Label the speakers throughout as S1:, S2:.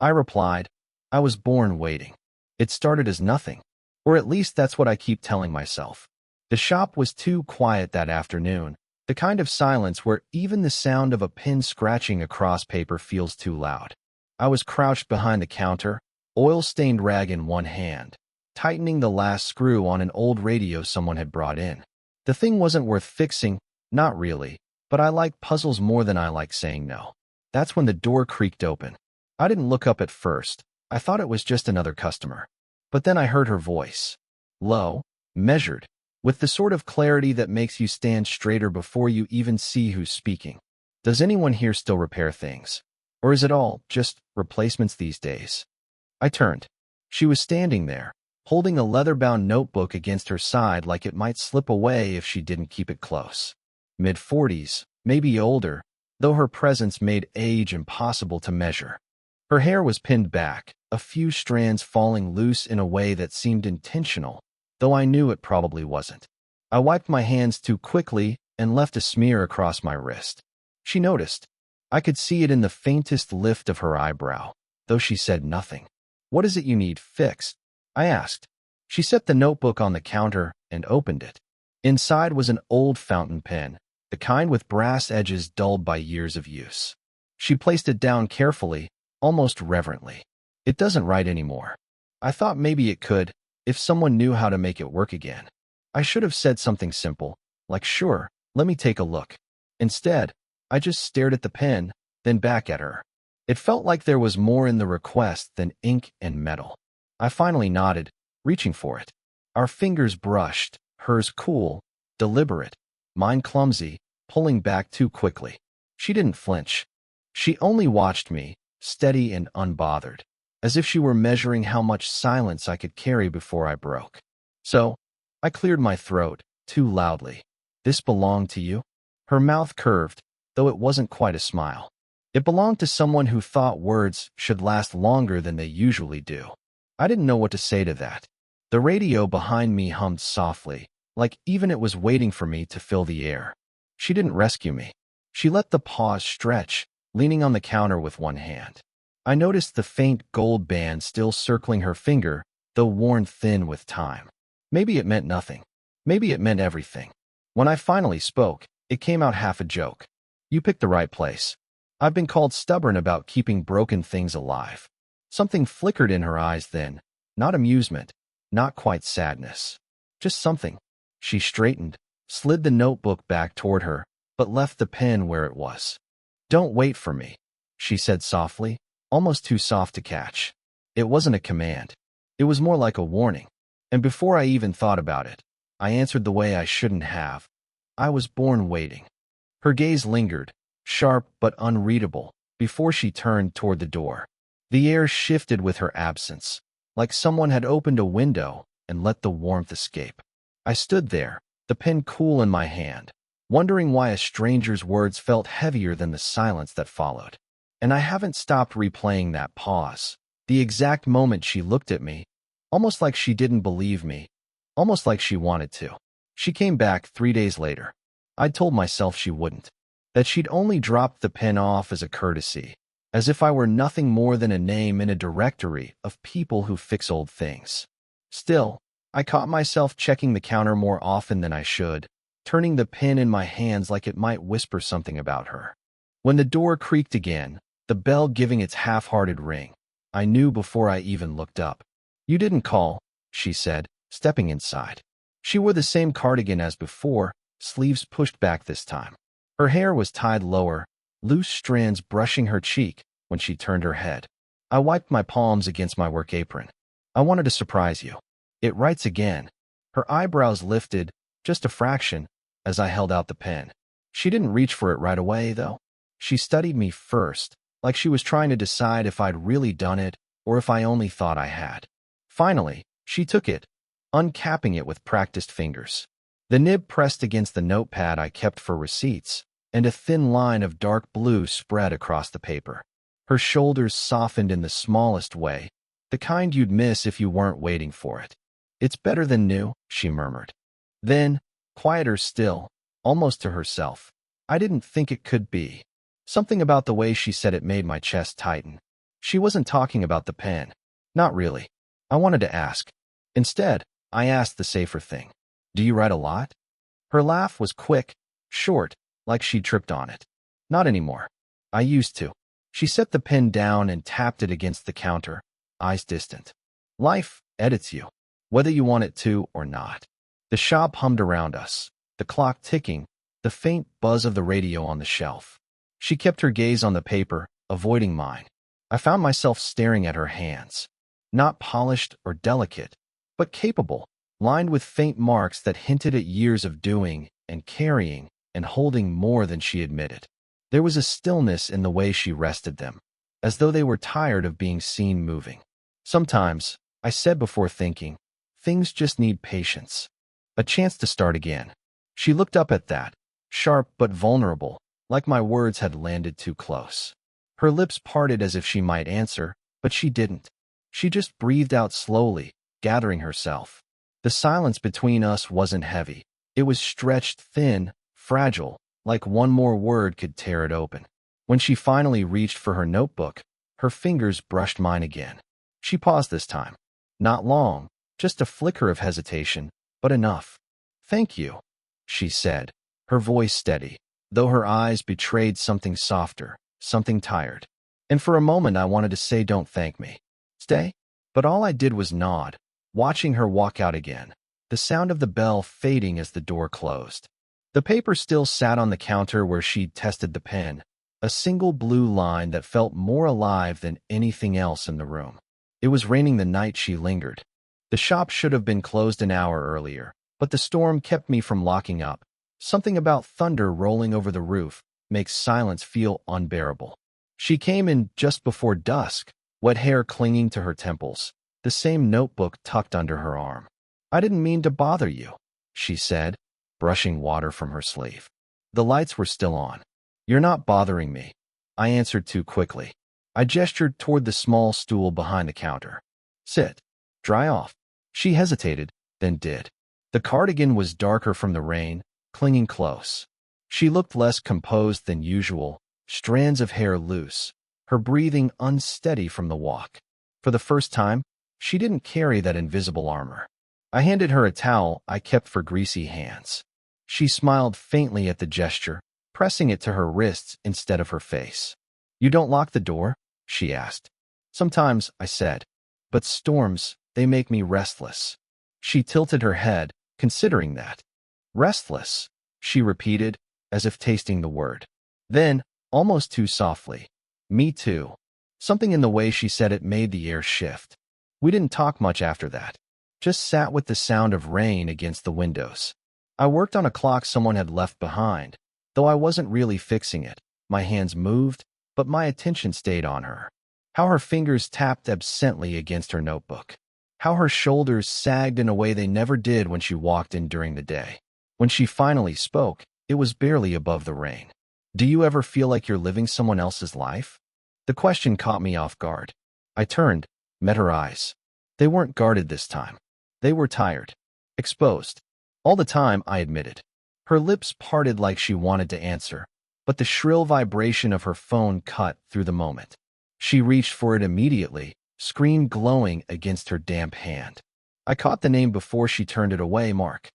S1: I replied. I was born waiting. It started as nothing. Or at least that's what I keep telling myself. The shop was too quiet that afternoon, the kind of silence where even the sound of a pen scratching across paper feels too loud. I was crouched behind the counter, oil-stained rag in one hand, tightening the last screw on an old radio someone had brought in. The thing wasn't worth fixing, not really, but I like puzzles more than I like saying no. That's when the door creaked open. I didn't look up at first. I thought it was just another customer. But then I heard her voice. Low, measured, with the sort of clarity that makes you stand straighter before you even see who's speaking. Does anyone here still repair things? Or is it all just replacements these days? I turned. She was standing there, holding a leather-bound notebook against her side like it might slip away if she didn't keep it close. Mid-40s, maybe older, though her presence made age impossible to measure. Her hair was pinned back, a few strands falling loose in a way that seemed intentional, though I knew it probably wasn't. I wiped my hands too quickly and left a smear across my wrist. She noticed. I could see it in the faintest lift of her eyebrow, though she said nothing. What is it you need fixed? I asked. She set the notebook on the counter and opened it. Inside was an old fountain pen, the kind with brass edges dulled by years of use. She placed it down carefully, almost reverently. It doesn't write anymore. I thought maybe it could, if someone knew how to make it work again. I should have said something simple, like sure, let me take a look. Instead, I just stared at the pen, then back at her. It felt like there was more in the request than ink and metal. I finally nodded, reaching for it. Our fingers brushed, hers cool, deliberate, mine clumsy, pulling back too quickly. She didn't flinch. She only watched me, steady and unbothered, as if she were measuring how much silence I could carry before I broke. So, I cleared my throat, too loudly. This belonged to you? Her mouth curved, though it wasn't quite a smile. It belonged to someone who thought words should last longer than they usually do. I didn't know what to say to that. The radio behind me hummed softly, like even it was waiting for me to fill the air. She didn't rescue me. She let the pause stretch, leaning on the counter with one hand. I noticed the faint gold band still circling her finger, though worn thin with time. Maybe it meant nothing. Maybe it meant everything. When I finally spoke, it came out half a joke. You picked the right place. I've been called stubborn about keeping broken things alive. Something flickered in her eyes then, not amusement, not quite sadness. Just something. She straightened, slid the notebook back toward her, but left the pen where it was. Don't wait for me, she said softly, almost too soft to catch. It wasn't a command. It was more like a warning. And before I even thought about it, I answered the way I shouldn't have. I was born waiting. Her gaze lingered, sharp but unreadable, before she turned toward the door. The air shifted with her absence, like someone had opened a window and let the warmth escape. I stood there, the pen cool in my hand, wondering why a stranger's words felt heavier than the silence that followed. And I haven't stopped replaying that pause, the exact moment she looked at me, almost like she didn't believe me, almost like she wanted to. She came back 3 days later. I'd told myself she wouldn't, that she'd only dropped the pen off as a courtesy, as if I were nothing more than a name in a directory of people who fix old things. Still, I caught myself checking the counter more often than I should, turning the pen in my hands like it might whisper something about her. When the door creaked again, the bell giving its half-hearted ring, I knew before I even looked up. You didn't call, she said, stepping inside. She wore the same cardigan as before, sleeves pushed back this time. Her hair was tied lower, loose strands brushing her cheek when she turned her head. I wiped my palms against my work apron. I wanted to surprise you. It writes again. Her eyebrows lifted, just a fraction, as I held out the pen. She didn't reach for it right away, though. She studied me first, like she was trying to decide if I'd really done it or if I only thought I had. Finally, she took it, uncapping it with practiced fingers. The nib pressed against the notepad I kept for receipts, and a thin line of dark blue spread across the paper. Her shoulders softened in the smallest way, the kind you'd miss if you weren't waiting for it. It's better than new, she murmured. Then, quieter still, almost to herself, I didn't think it could be. Something about the way she said it made my chest tighten. She wasn't talking about the pen. Not really. I wanted to ask. Instead, I asked the safer thing. Do you write a lot? Her laugh was quick, short, like she'd tripped on it. Not anymore. I used to. She set the pen down and tapped it against the counter, eyes distant. Life edits you, whether you want it to or not. The shop hummed around us, the clock ticking, the faint buzz of the radio on the shelf. She kept her gaze on the paper, avoiding mine. I found myself staring at her hands. Not polished or delicate, but capable, lined with faint marks that hinted at years of doing and carrying and holding more than she admitted. There was a stillness in the way she rested them, as though they were tired of being seen moving. Sometimes, I said before thinking, things just need patience. A chance to start again. She looked up at that, sharp but vulnerable, like my words had landed too close. Her lips parted as if she might answer, but she didn't. She just breathed out slowly, gathering herself. The silence between us wasn't heavy. It was stretched thin, fragile, like one more word could tear it open. When she finally reached for her notebook, her fingers brushed mine again. She paused this time. Not long, just a flicker of hesitation, but enough. Thank you, she said, her voice steady, though her eyes betrayed something softer, something tired. And for a moment I wanted to say don't thank me. Stay? But all I did was nod, watching her walk out again, the sound of the bell fading as the door closed. The paper still sat on the counter where she'd tested the pen, a single blue line that felt more alive than anything else in the room. It was raining the night she lingered. The shop should have been closed an hour earlier, but the storm kept me from locking up. Something about thunder rolling over the roof makes silence feel unbearable. She came in just before dusk, wet hair clinging to her temples, the same notebook tucked under her arm. I didn't mean to bother you, she said, brushing water from her sleeve. The lights were still on. You're not bothering me, I answered too quickly. I gestured toward the small stool behind the counter. Sit. Dry off. She hesitated, then did. The cardigan was darker from the rain, clinging close. She looked less composed than usual, strands of hair loose, her breathing unsteady from the walk. For the first time, she didn't carry that invisible armor. I handed her a towel I kept for greasy hands. She smiled faintly at the gesture, pressing it to her wrists instead of her face. You don't lock the door? She asked. Sometimes, I said. But storms, they make me restless. She tilted her head, considering that. Restless, she repeated, as if tasting the word. Then, almost too softly, me too. Something in the way she said it made the air shift. We didn't talk much after that. Just sat with the sound of rain against the windows. I worked on a clock someone had left behind, though I wasn't really fixing it. My hands moved, but my attention stayed on her. How her fingers tapped absently against her notebook. How her shoulders sagged in a way they never did when she walked in during the day. When she finally spoke, it was barely above the rain. Do you ever feel like you're living someone else's life? The question caught me off guard. I turned, met her eyes. They weren't guarded this time. They were tired. Exposed. All the time, I admitted. Her lips parted like she wanted to answer, but the shrill vibration of her phone cut through the moment. She reached for it immediately, screen glowing against her damp hand. I caught the name before she turned it away, Mark.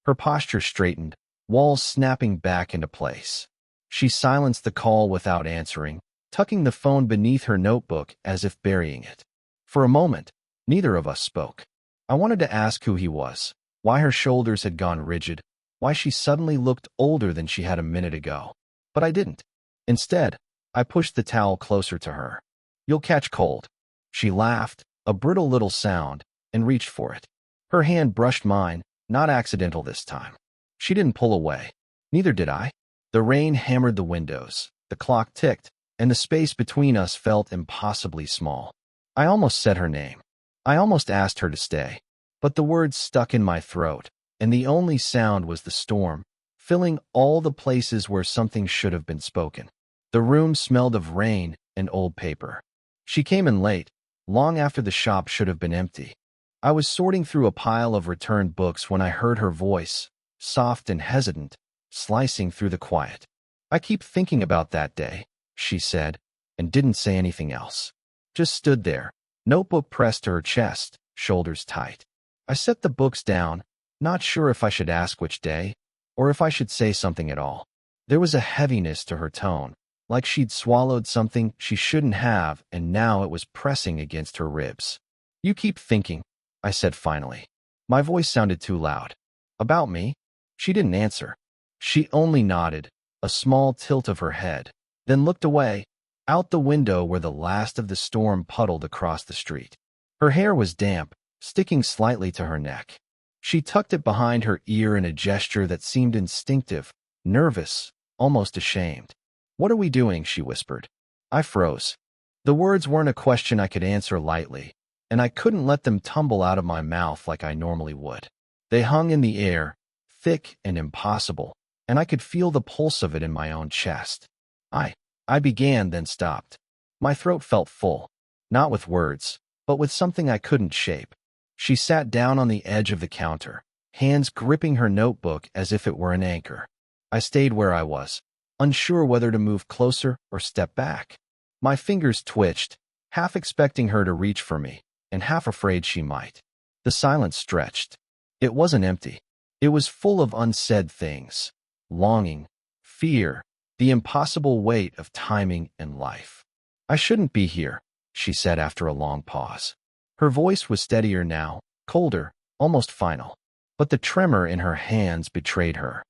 S1: Her posture straightened, walls snapping back into place. She silenced the call without answering, tucking the phone beneath her notebook as if burying it. For a moment, neither of us spoke. I wanted to ask who he was, why her shoulders had gone rigid, why she suddenly looked older than she had a minute ago. But I didn't. Instead, I pushed the towel closer to her. You'll catch cold. She laughed, a brittle little sound, and reached for it. Her hand brushed mine, not accidental this time. She didn't pull away. Neither did I. The rain hammered the windows, the clock ticked, and the space between us felt impossibly small. I almost said her name. I almost asked her to stay. But the words stuck in my throat, and the only sound was the storm, filling all the places where something should have been spoken. The room smelled of rain and old paper. She came in late, long after the shop should have been empty. I was sorting through a pile of returned books when I heard her voice, soft and hesitant, slicing through the quiet. I keep thinking about that day, she said, and didn't say anything else. just stood there, notebook pressed to her chest, shoulders tight. I set the books down, not sure if I should ask which day, or if I should say something at all. There was a heaviness to her tone, like she'd swallowed something she shouldn't have and now it was pressing against her ribs. You keep thinking, I said finally. My voice sounded too loud. About me? She didn't answer. She only nodded, a small tilt of her head, then looked away, out the window where the last of the storm puddled across the street. Her hair was damp, sticking slightly to her neck. She tucked it behind her ear in a gesture that seemed instinctive, nervous, almost ashamed. What are we doing? She whispered. I froze. The words weren't a question I could answer lightly, and I couldn't let them tumble out of my mouth like I normally would. They hung in the air, thick and impossible, and I could feel the pulse of it in my own chest. I began, then stopped. My throat felt full, not with words, but with something I couldn't shape. She sat down on the edge of the counter, hands gripping her notebook as if it were an anchor. I stayed where I was, unsure whether to move closer or step back. My fingers twitched, half expecting her to reach for me, and half afraid she might. The silence stretched. It wasn't empty. It was full of unsaid things. Longing, fear, the impossible weight of timing and life. I shouldn't be here, she said after a long pause. Her voice was steadier now, colder, almost final. But the tremor in her hands betrayed her.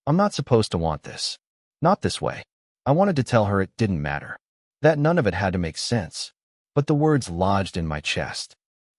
S1: I'm not supposed to want this. Not this way. I wanted to tell her it didn't matter. That none of it had to make sense. But the words lodged in my chest.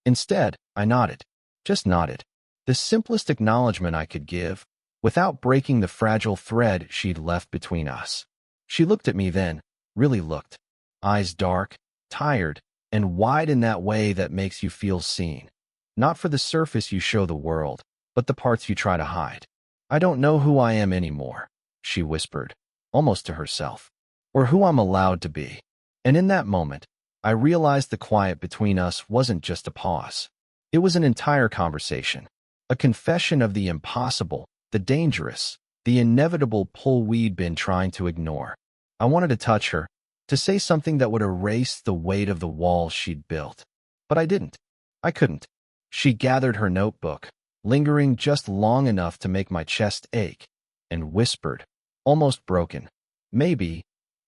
S1: Instead, I nodded. Just nodded. The simplest acknowledgement I could give, without breaking the fragile thread she'd left between us. She looked at me then, really looked. Eyes dark, tired, and wide in that way that makes you feel seen. Not for the surface you show the world, but the parts you try to hide. I don't know who I am anymore, she whispered, almost to herself, or who I'm allowed to be. And in that moment, I realized the quiet between us wasn't just a pause. It was an entire conversation, a confession of the impossible, the dangerous, the inevitable pull we'd been trying to ignore. I wanted to touch her, to say something that would erase the weight of the wall she'd built. But I didn't. I couldn't. She gathered her notebook, lingering just long enough to make my chest ache, and whispered, almost broken, maybe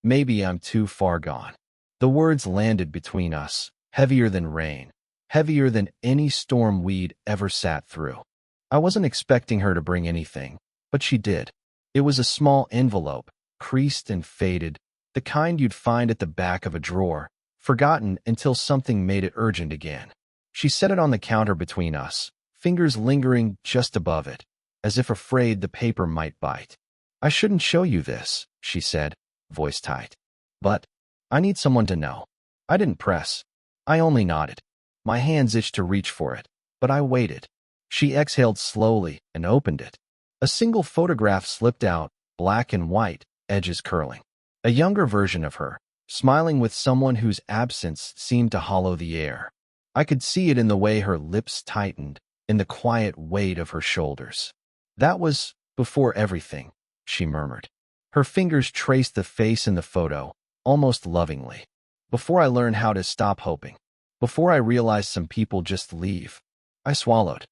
S1: I'm too far gone. The words landed between us, heavier than rain, heavier than any storm we'd ever sat through. I wasn't expecting her to bring anything, but she did. It was a small envelope, creased and faded, the kind you'd find at the back of a drawer, forgotten until something made it urgent again. She set it on the counter between us, fingers lingering just above it, as if afraid the paper might bite. I shouldn't show you this, she said, voice tight. But I need someone to know. I didn't press. I only nodded. My hands itched to reach for it, but I waited. She exhaled slowly and opened it. A single photograph slipped out, black and white, edges curling. A younger version of her, smiling with someone whose absence seemed to hollow the air. I could see it in the way her lips tightened, in the quiet weight of her shoulders. That was before everything, she murmured. Her fingers traced the face in the photo, almost lovingly. Before I learned how to stop hoping. Before I realized some people just leave. I swallowed.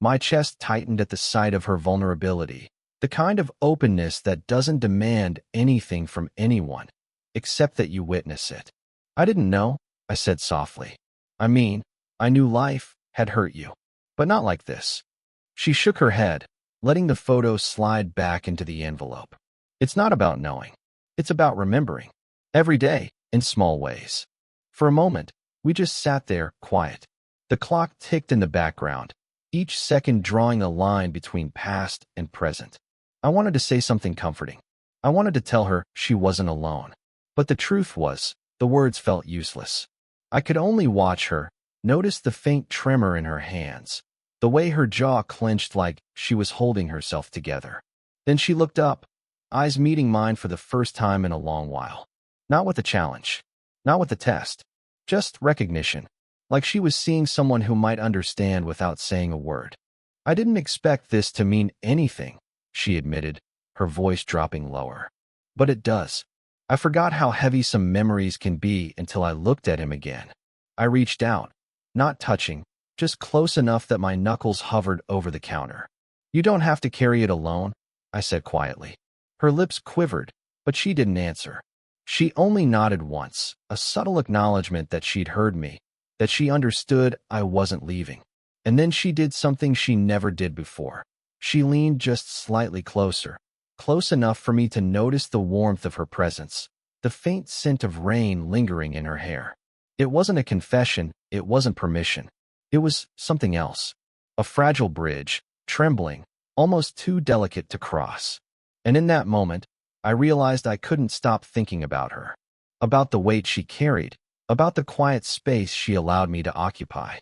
S1: My chest tightened at the sight of her vulnerability, the kind of openness that doesn't demand anything from anyone, except that you witness it. I didn't know, I said softly. I mean, I knew life had hurt you, but not like this. She shook her head, letting the photo slide back into the envelope. It's not about knowing. It's about remembering. Every day, in small ways. For a moment, we just sat there, quiet. The clock ticked in the background, each second drawing a line between past and present. I wanted to say something comforting. I wanted to tell her she wasn't alone. But the truth was, the words felt useless. I could only watch her, notice the faint tremor in her hands, the way her jaw clenched like she was holding herself together. Then she looked up, eyes meeting mine for the first time in a long while. Not with a challenge, not with a test, just recognition, like she was seeing someone who might understand without saying a word. I didn't expect this to mean anything, she admitted, her voice dropping lower. But it does. I forgot how heavy some memories can be until I looked at him again. I reached out, not touching, just close enough that my knuckles hovered over the counter. "You don't have to carry it alone," I said quietly. Her lips quivered, but she didn't answer. She only nodded once, a subtle acknowledgement that she'd heard me, that she understood I wasn't leaving. And then she did something she never did before. She leaned just slightly closer, close enough for me to notice the warmth of her presence, the faint scent of rain lingering in her hair. It wasn't a confession, it wasn't permission. It was something else. A fragile bridge, trembling, almost too delicate to cross. And in that moment, I realized I couldn't stop thinking about her, about the weight she carried, about the quiet space she allowed me to occupy,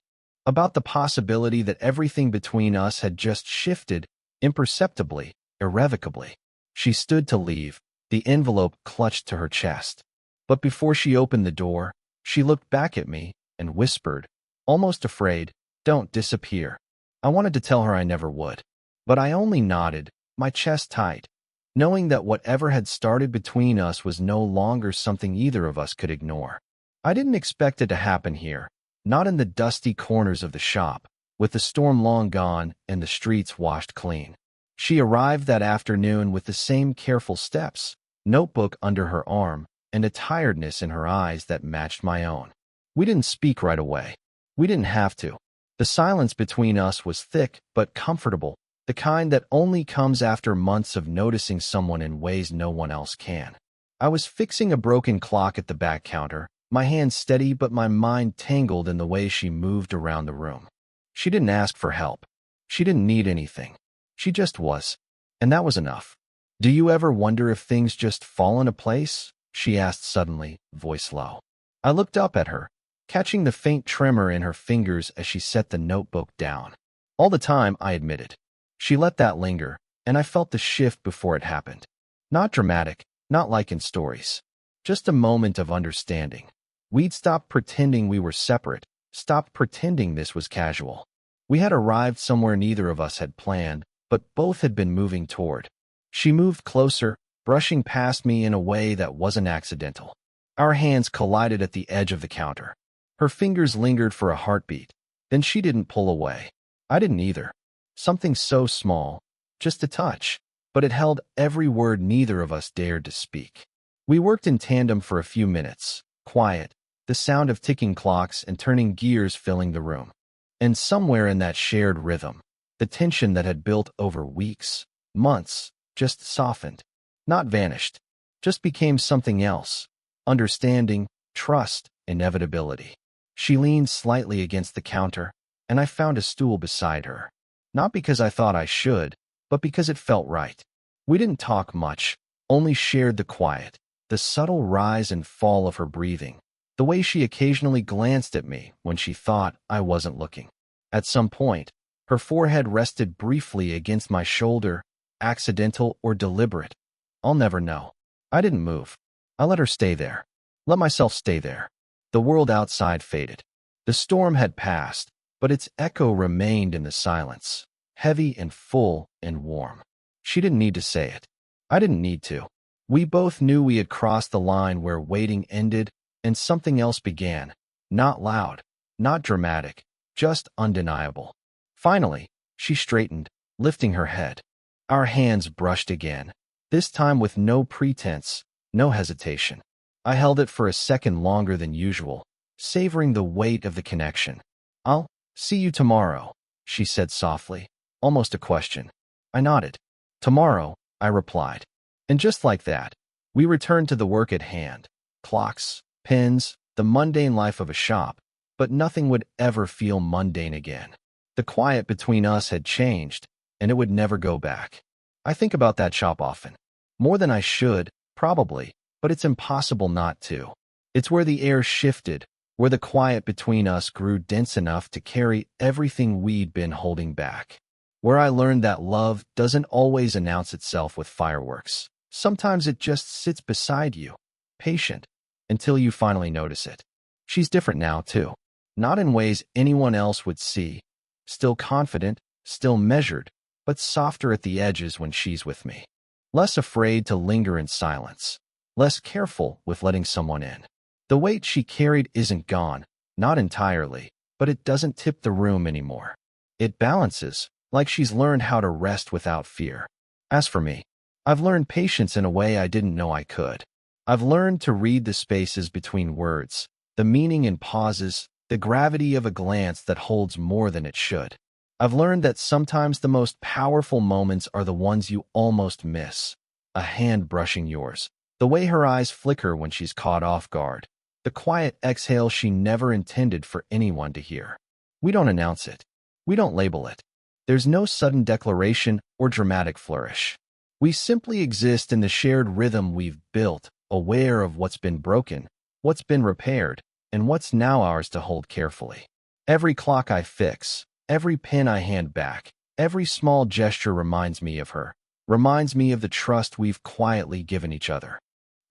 S1: about the possibility that everything between us had just shifted, imperceptibly, irrevocably. She stood to leave, the envelope clutched to her chest. But before she opened the door, she looked back at me and whispered, almost afraid, "Don't disappear." I wanted to tell her I never would, but I only nodded, my chest tight, knowing that whatever had started between us was no longer something either of us could ignore. I didn't expect it to happen here, not in the dusty corners of the shop, with the storm long gone and the streets washed clean. She arrived that afternoon with the same careful steps, notebook under her arm, and a tiredness in her eyes that matched my own. We didn't speak right away. We didn't have to. The silence between us was thick but comfortable, the kind that only comes after months of noticing someone in ways no one else can. I was fixing a broken clock at the back counter, my hands steady but my mind tangled in the way she moved around the room. She didn't ask for help. She didn't need anything. She just was. And that was enough. "Do you ever wonder if things just fall into place?" she asked suddenly, voice low. I looked up at her, catching the faint tremor in her fingers as she set the notebook down. "All the time," I admitted. She let that linger, and I felt the shift before it happened. Not dramatic, not like in stories. Just a moment of understanding. We'd stopped pretending we were separate, stopped pretending this was casual. We had arrived somewhere neither of us had planned, but both had been moving toward. She moved closer, brushing past me in a way that wasn't accidental. Our hands collided at the edge of the counter. Her fingers lingered for a heartbeat. Then she didn't pull away. I didn't either. Something so small, just a touch, but it held every word neither of us dared to speak. We worked in tandem for a few minutes, quiet, the sound of ticking clocks and turning gears filling the room. And somewhere in that shared rhythm, the tension that had built over weeks, months, just softened, not vanished, just became something else. Understanding, trust, inevitability. She leaned slightly against the counter, and I found a stool beside her. Not because I thought I should, but because it felt right. We didn't talk much, only shared the quiet, the subtle rise and fall of her breathing, the way she occasionally glanced at me when she thought I wasn't looking. At some point, her forehead rested briefly against my shoulder, accidental or deliberate. I'll never know. I didn't move. I let her stay there. Let myself stay there. The world outside faded. The storm had passed, but its echo remained in the silence, heavy and full and warm. She didn't need to say it. I didn't need to. We both knew we had crossed the line where waiting ended and something else began. Not loud, not dramatic, just undeniable. Finally, she straightened, lifting her head. Our hands brushed again, this time with no pretense, no hesitation. I held it for a second longer than usual, savoring the weight of the connection. "I'll see you tomorrow," she said softly, almost a question. I nodded. "Tomorrow," I replied. And just like that, we returned to the work at hand. Clocks, pens, the mundane life of a shop, but nothing would ever feel mundane again. The quiet between us had changed, and it would never go back. I think about that shop often. More than I should, probably, but it's impossible not to. It's where the air shifted, where the quiet between us grew dense enough to carry everything we'd been holding back. Where I learned that love doesn't always announce itself with fireworks. Sometimes it just sits beside you, patient, until you finally notice it. She's different now, too. Not in ways anyone else would see. Still confident, still measured, but softer at the edges when she's with me. Less afraid to linger in silence. less careful with letting someone in. The weight she carried isn't gone, not entirely, but it doesn't tip the room anymore. It balances, like she's learned how to rest without fear. As for me, I've learned patience in a way I didn't know I could. I've learned to read the spaces between words, the meaning in pauses, the gravity of a glance that holds more than it should. I've learned that sometimes the most powerful moments are the ones you almost miss. A hand brushing yours, the way her eyes flicker when she's caught off guard, the quiet exhale she never intended for anyone to hear. We don't announce it. We don't label it. There's no sudden declaration or dramatic flourish. We simply exist in the shared rhythm we've built, aware of what's been broken, what's been repaired, and what's now ours to hold carefully. Every clock I fix, every pen I hand back, every small gesture reminds me of her, reminds me of the trust we've quietly given each other.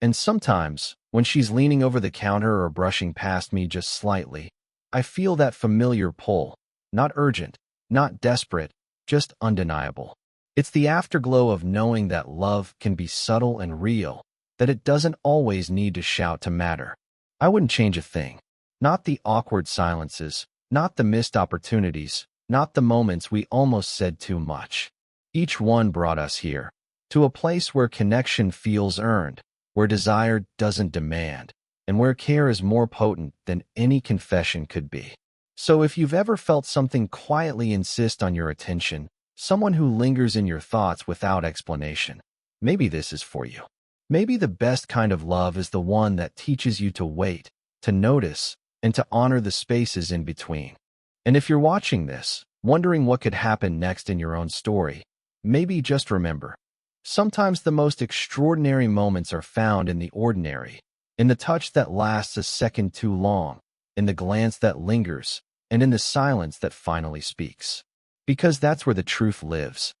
S1: And sometimes, when she's leaning over the counter or brushing past me just slightly, I feel that familiar pull, not urgent, not desperate, just undeniable. It's the afterglow of knowing that love can be subtle and real, that it doesn't always need to shout to matter. I wouldn't change a thing. Not the awkward silences, not the missed opportunities, not the moments we almost said too much. Each one brought us here, to a place where connection feels earned, where desire doesn't demand, and where care is more potent than any confession could be. So if you've ever felt something quietly insist on your attention, someone who lingers in your thoughts without explanation, maybe this is for you. Maybe the best kind of love is the one that teaches you to wait, to notice, and to honor the spaces in between. And if you're watching this, wondering what could happen next in your own story, maybe just remember, sometimes the most extraordinary moments are found in the ordinary, in the touch that lasts a second too long, in the glance that lingers, and in the silence that finally speaks. Because that's where the truth lives.